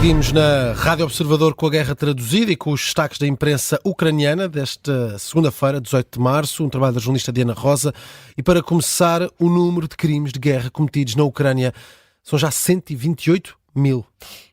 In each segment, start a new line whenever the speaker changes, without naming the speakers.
Seguimos na Rádio Observador com a guerra traduzida e com os destaques da imprensa ucraniana desta segunda-feira, 18 de março, um trabalho da jornalista Diana Rosa. E para começar, o número de crimes de guerra cometidos na Ucrânia são já 128 mil.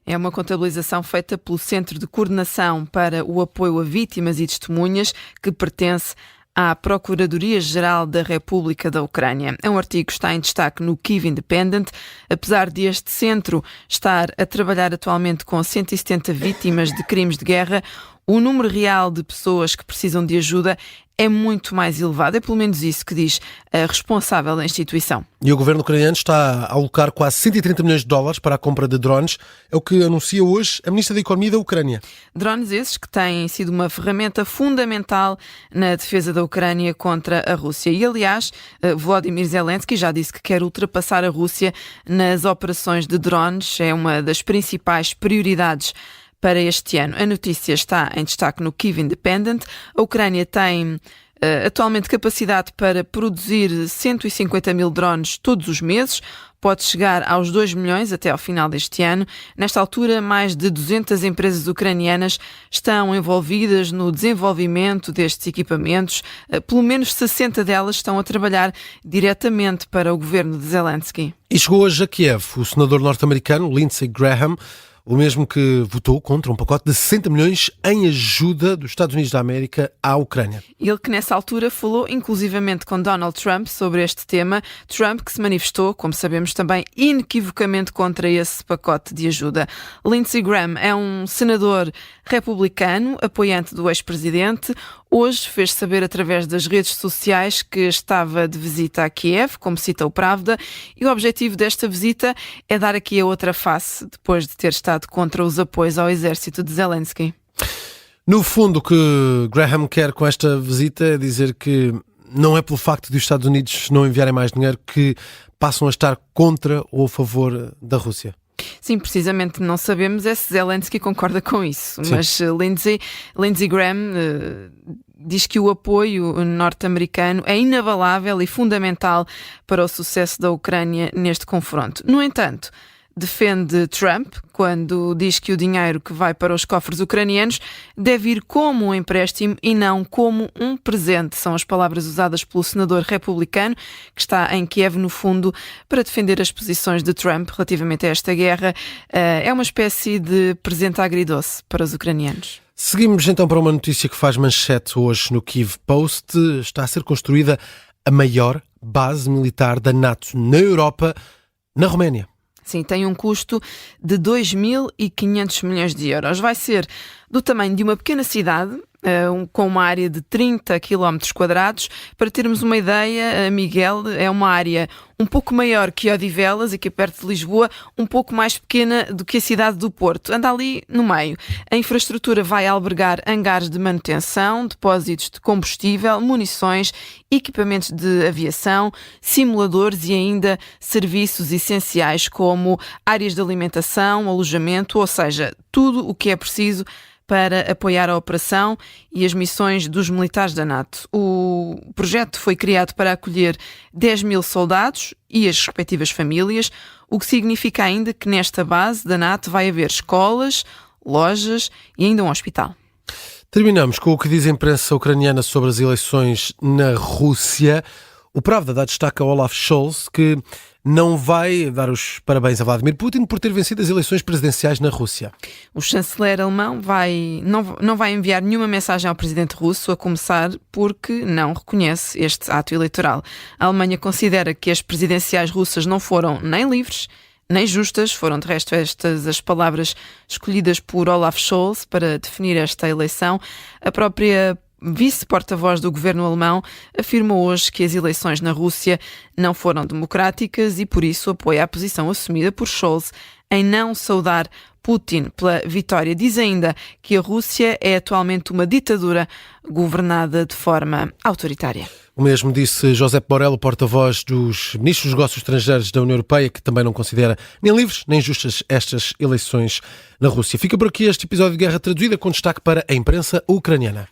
É uma contabilização feita pelo Centro de Coordenação para o Apoio a Vítimas e Testemunhas, que pertence à Procuradoria-Geral da República da Ucrânia. Um artigo está em destaque no Kyiv Independent. Apesar deste centro estar a trabalhar atualmente com 170 vítimas de crimes de guerra, o número real de pessoas que precisam de ajuda é muito mais elevado. É pelo menos isso que diz a responsável da instituição. E
o governo ucraniano está a alocar quase 130 milhões de dólares para a compra de drones. É o que anuncia hoje a Ministra da Economia da Ucrânia.
Drones esses que têm sido uma ferramenta fundamental na defesa da Ucrânia contra a Rússia. E, aliás, Volodymyr Zelensky já disse que quer ultrapassar a Rússia nas operações de drones. É uma das principais prioridades para este ano. A notícia está em destaque no Kyiv Independent. A Ucrânia tem atualmente capacidade para produzir 150 mil drones todos os meses. Pode chegar aos 2 milhões até ao final deste ano. Nesta altura, mais de 200 empresas ucranianas estão envolvidas no desenvolvimento destes equipamentos. Pelo menos 60 delas estão a trabalhar diretamente para o governo de Zelensky.
E chegou hoje a Kiev o senador norte-americano Lindsey Graham, o mesmo que votou contra um pacote de 60 milhões em ajuda dos Estados Unidos da América à Ucrânia.
Ele que nessa altura falou inclusivamente com Donald Trump sobre este tema. Trump que se manifestou, como sabemos também, inequivocamente contra esse pacote de ajuda. Lindsey Graham é um senador republicano, apoiante do ex-presidente. Hoje fez saber através das redes sociais que estava de visita a Kiev, como cita o Pravda, e o objetivo desta visita é dar aqui a outra face, depois de ter estado contra os apoios ao exército de Zelensky.
No fundo, o que Graham quer com esta visita é dizer que não é pelo facto de os Estados Unidos não enviarem mais dinheiro que passam a estar contra ou a favor da Rússia.
Sim, precisamente não sabemos se Zelensky concorda com isso. Sim. Mas Lindsey Graham diz que o apoio norte-americano é inabalável e fundamental para o sucesso da Ucrânia neste confronto. No entanto, defende Trump quando diz que o dinheiro que vai para os cofres ucranianos deve ir como um empréstimo e não como um presente. São as palavras usadas pelo senador republicano que está em Kiev, no fundo, para defender as posições de Trump relativamente a esta guerra. É uma espécie de presente agridoce para os ucranianos.
Seguimos então para uma notícia que faz manchete hoje no Kyiv Post. Está a ser construída a maior base militar da NATO na Europa, na Roménia.
Sim, tem um custo de 2.500 milhões de euros. Vai ser do tamanho de uma pequena cidade, com uma área de 30 km quadrados. Para termos uma ideia, Miguel, é uma área um pouco maior que Odivelas, aqui perto de Lisboa, um pouco mais pequena do que a cidade do Porto. Anda ali no meio. A infraestrutura vai albergar hangares de manutenção, depósitos de combustível, munições, equipamentos de aviação, simuladores e ainda serviços essenciais como áreas de alimentação, alojamento, ou seja, tudo o que é preciso para apoiar a operação e as missões dos militares da NATO. O projeto foi criado para acolher 10 mil soldados e as respectivas famílias, o que significa ainda que nesta base da NATO vai haver escolas, lojas e ainda um hospital.
Terminamos com o que diz a imprensa ucraniana sobre as eleições na Rússia. O Pravda dá destaque a Olaf Scholz, que não vai dar os parabéns a Vladimir Putin por ter vencido as eleições presidenciais na Rússia.
O chanceler alemão não vai enviar nenhuma mensagem ao presidente russo, a começar porque não reconhece este ato eleitoral. A Alemanha considera que as presidenciais russas não foram nem livres, nem justas. Foram, de resto, estas as palavras escolhidas por Olaf Scholz para definir esta eleição. A própria vice-porta-voz do governo alemão afirmou hoje que as eleições na Rússia não foram democráticas e, por isso, apoia a posição assumida por Scholz em não saudar Putin pela vitória. Diz ainda que a Rússia é atualmente uma ditadura governada de forma autoritária.
O mesmo disse Josep Borrell, o porta-voz dos ministros dos negócios estrangeiros da União Europeia, que também não considera nem livres nem justas estas eleições na Rússia. Fica por aqui este episódio de Guerra Traduzida, com destaque para a imprensa ucraniana.